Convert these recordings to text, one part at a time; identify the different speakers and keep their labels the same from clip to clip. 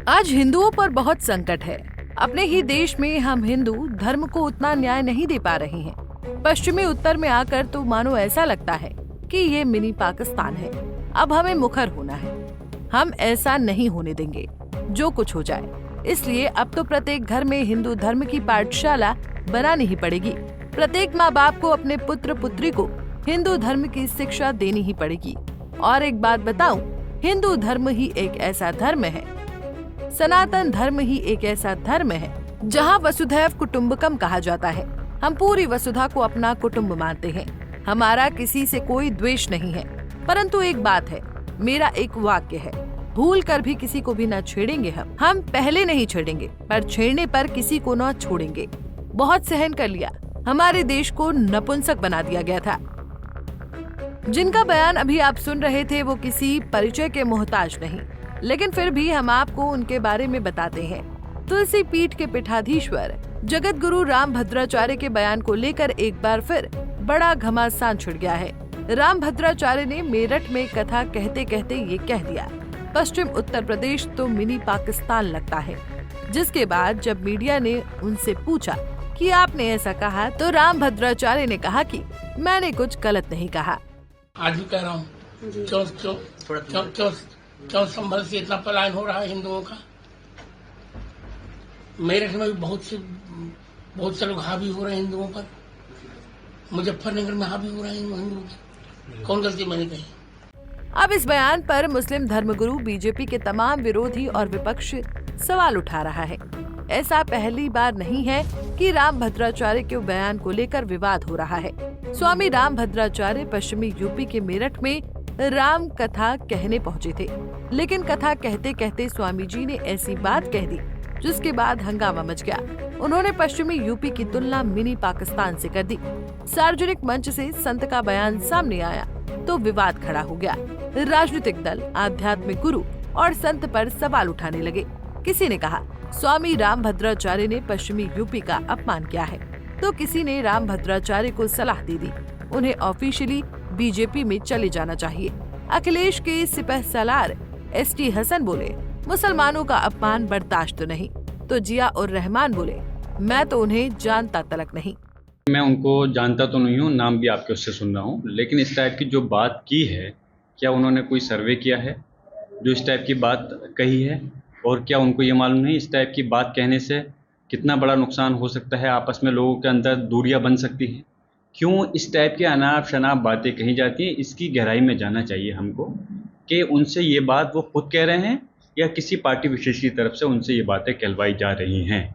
Speaker 1: आज हिंदुओं पर बहुत संकट है। अपने ही देश में हम हिंदू धर्म को उतना न्याय नहीं दे पा रहे हैं। पश्चिमी उत्तर में आकर तो मानो ऐसा लगता है कि ये मिनी पाकिस्तान है। अब हमें मुखर होना है। हम ऐसा नहीं होने देंगे, जो कुछ हो जाए। इसलिए अब तो प्रत्येक घर में हिंदू धर्म की पाठशाला बनानी ही पड़ेगी। प्रत्येक माँ बाप को अपने पुत्र पुत्री को हिंदू धर्म की शिक्षा देनी ही पड़ेगी। और एक बात बताऊं, हिंदू धर्म ही एक ऐसा धर्म है, सनातन धर्म ही एक ऐसा धर्म है जहाँ वसुधैव कुटुम्बकम कहा जाता है। हम पूरी वसुधा को अपना कुटुम्ब मानते हैं। हमारा किसी से कोई द्वेष नहीं है, परंतु एक बात है, मेरा एक वाक्य है, भूल कर भी किसी को भी न छेड़ेंगे। हम पहले नहीं छेड़ेंगे, पर छेड़ने पर किसी को न छोड़ेंगे। बहुत सहन कर लिया, हमारे देश को नपुंसक बना दिया गया था। जिनका बयान अभी आप सुन रहे थे वो किसी परिचय के मोहताज नहीं, लेकिन फिर भी हम आपको उनके बारे में बताते हैं। तुलसी पीठ के पीठाधीश्वर जगत गुरु राम भद्राचार्य के बयान को लेकर एक बार फिर बड़ा घमासान छिड़ गया है। राम भद्राचार्य ने मेरठ में कथा कहते कहते ये कह दिया, पश्चिम उत्तर प्रदेश तो मिनी पाकिस्तान लगता है। जिसके बाद जब मीडिया ने उनसे पूछा कि आपने ऐसा कहा, तो राम भद्राचार्य ने कहा कि मैंने कुछ गलत नहीं कहा।
Speaker 2: आज भी कह रहा हूँ, क्यों संभल से इतना पलायन हो रहा है हिंदुओं का। मेरठ में भी बहुत से लोग हावी हो रहे हैं हिंदुओं पर। मुजफ्फरनगर में हावी हो रहे हैं हिंदुओं की। कौन गलती मैंने कही?
Speaker 1: अब इस बयान पर मुस्लिम धर्मगुरु, बीजेपी के तमाम विरोधी और विपक्ष सवाल उठा रहा है। ऐसा पहली बार नहीं है कि राम भद्राचार्य के बयान को लेकर विवाद हो रहा है। स्वामी राम भद्राचार्य पश्चिमी यूपी के मेरठ में राम कथा कहने पहुंचे थे, लेकिन कथा कहते कहते स्वामी जी ने ऐसी बात कह दी जिसके बाद हंगामा मच गया। उन्होंने पश्चिमी यूपी की तुलना मिनी पाकिस्तान से कर दी। सार्वजनिक मंच से संत का बयान सामने आया तो विवाद खड़ा हो गया। राजनीतिक दल, आध्यात्मिक गुरु और संत पर सवाल उठाने लगे। किसी ने कहा स्वामी राम भद्राचार्य ने पश्चिमी यूपी का अपमान किया है, तो किसी ने राम भद्राचार्य को सलाह दे दी उन्हें ऑफिशियली बीजेपी में चले जाना चाहिए। अखिलेश के सिपहसालार एसटी हसन बोले मुसलमानों का अपमान बर्दाश्त नहीं, तो जिया और रहमान बोले मैं तो उन्हें जानता तलक नहीं।
Speaker 3: मैं उनको जानता तो नहीं हूँ, नाम भी आपके उससे सुन रहा हूँ, लेकिन इस टाइप की जो बात की है, क्या उन्होंने कोई सर्वे किया है जो इस टाइप की बात कही है? और क्या उनको ये मालूम नहीं इस टाइप की बात कहने से कितना बड़ा नुकसान हो सकता है, आपस में लोगों के अंदर दूरियां बन सकती हैं? क्यों इस टाइप के अनाप शनाप बातें कही जाती हैं? इसकी गहराई में जानना चाहिए हमको कि उनसे ये बात वो खुद कह रहे हैं या किसी पार्टी विशेष की तरफ से उनसे ये बातें कहलवाई जा रही हैं।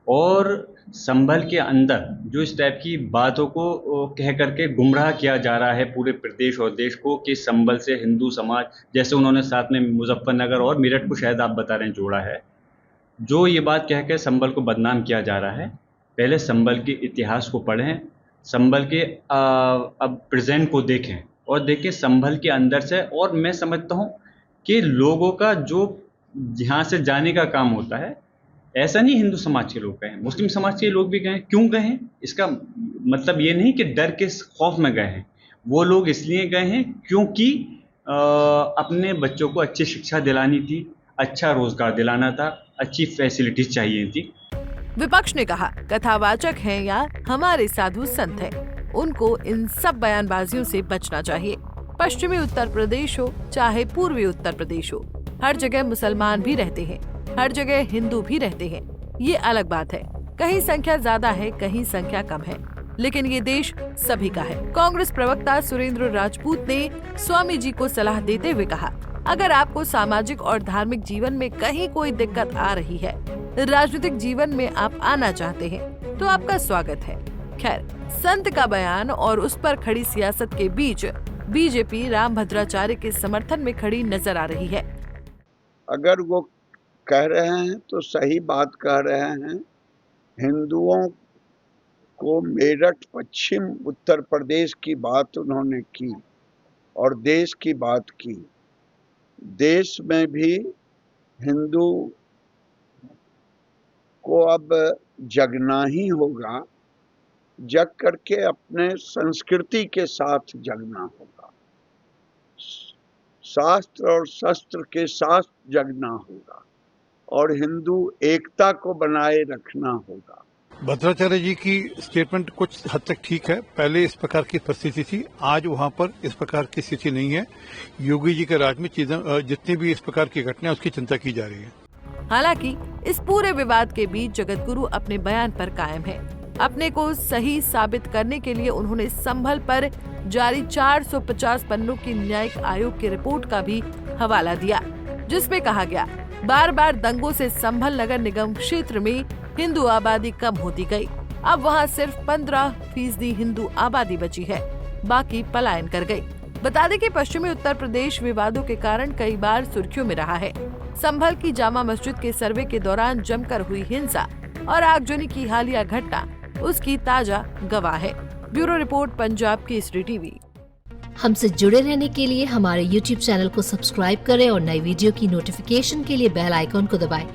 Speaker 3: और संभल के अंदर जो इस टाइप की बातों को कह करके गुमराह किया जा रहा है पूरे प्रदेश और देश को कि संभल से हिंदू समाज, जैसे उन्होंने साथ में मुजफ्फरनगर और मेरठ को शायद आप बता रहे हैं जोड़ा है, जो ये बात कह के संभल को बदनाम किया जा रहा है। पहले संभल के इतिहास को पढ़ें, संभल के अब प्रेजेंट को देखें और देखें संभल के अंदर से। और मैं समझता हूँ कि लोगों का जो यहाँ से जाने का काम होता है, ऐसा नहीं हिंदू समाज के लोग गए हैं, मुस्लिम समाज के लोग भी गए हैं। क्यों गए हैं? इसका मतलब ये नहीं कि डर के खौफ में गए हैं। वो लोग इसलिए गए हैं क्योंकि अपने बच्चों को अच्छी शिक्षा दिलानी थी, अच्छा रोजगार दिलाना था, अच्छी फैसिलिटीज चाहिए थी।
Speaker 1: विपक्ष ने कहा कथावाचक हैं या हमारे साधु संत हैं, उनको इन सब बयानबाजियों से बचना चाहिए। पश्चिमी उत्तर प्रदेश हो चाहे पूर्वी उत्तर प्रदेश हो, हर जगह मुसलमान भी रहते हैं, हर जगह हिंदू भी रहते हैं। ये अलग बात है, कहीं संख्या ज्यादा है, कहीं संख्या कम है, लेकिन ये देश सभी का है। कांग्रेस प्रवक्ता सुरेंद्र राजपूत ने स्वामी जी को सलाह देते हुए कहा, अगर आपको सामाजिक और धार्मिक जीवन में कहीं कोई दिक्कत आ रही है, राजनीतिक जीवन में आप आना चाहते हैं, तो आपका स्वागत है। खैर, संत का बयान और उस पर खड़ी सियासत के बीच बीजेपी राम भद्राचार्य के समर्थन में खड़ी नजर आ रही है।
Speaker 4: अगर वो कह रहे हैं तो सही बात कह रहे हैं। हिंदुओं को मेरठ पश्चिम उत्तर प्रदेश की बात उन्होंने की और देश की बात की। देश में भी हिंदू को अब जगना ही होगा, जग करके अपने संस्कृति के साथ जगना होगा, शास्त्र और शस्त्र के साथ जगना होगा और हिंदू एकता को बनाए रखना होगा।
Speaker 5: भद्राचार्य जी की स्टेटमेंट कुछ हद तक ठीक है। पहले इस प्रकार की परिस्थिति थी, आज वहां पर इस प्रकार की स्थिति नहीं है। योगी जी के राज में चीजें जितनी भी इस प्रकार की घटना उसकी चिंता की जा रही है।
Speaker 1: हालांकि इस पूरे विवाद के बीच जगतगुरु अपने बयान पर कायम है। अपने को सही साबित करने के लिए उन्होंने संभल पर जारी 450 पन्नों की न्यायिक आयोग की रिपोर्ट का भी हवाला दिया, जिसमें कहा गया बार बार दंगों से संभल नगर निगम क्षेत्र में हिंदू आबादी कम होती गई। अब वहां सिर्फ 15% हिंदू आबादी बची है, बाकी पलायन कर गई। बता दें कि पश्चिमी उत्तर प्रदेश विवादों के कारण कई बार सुर्खियों में रहा है। संभल की जामा मस्जिद के सर्वे के दौरान जमकर हुई हिंसा और आगजनी की हालिया घटना उसकी ताजा गवाह है। Bureau report, Punjab Kesari TV.
Speaker 6: हमसे जुड़े रहने के लिए हमारे YouTube चैनल को सब्सक्राइब करें और नई वीडियो की नोटिफिकेशन के लिए बेल आइकॉन को दबाएं।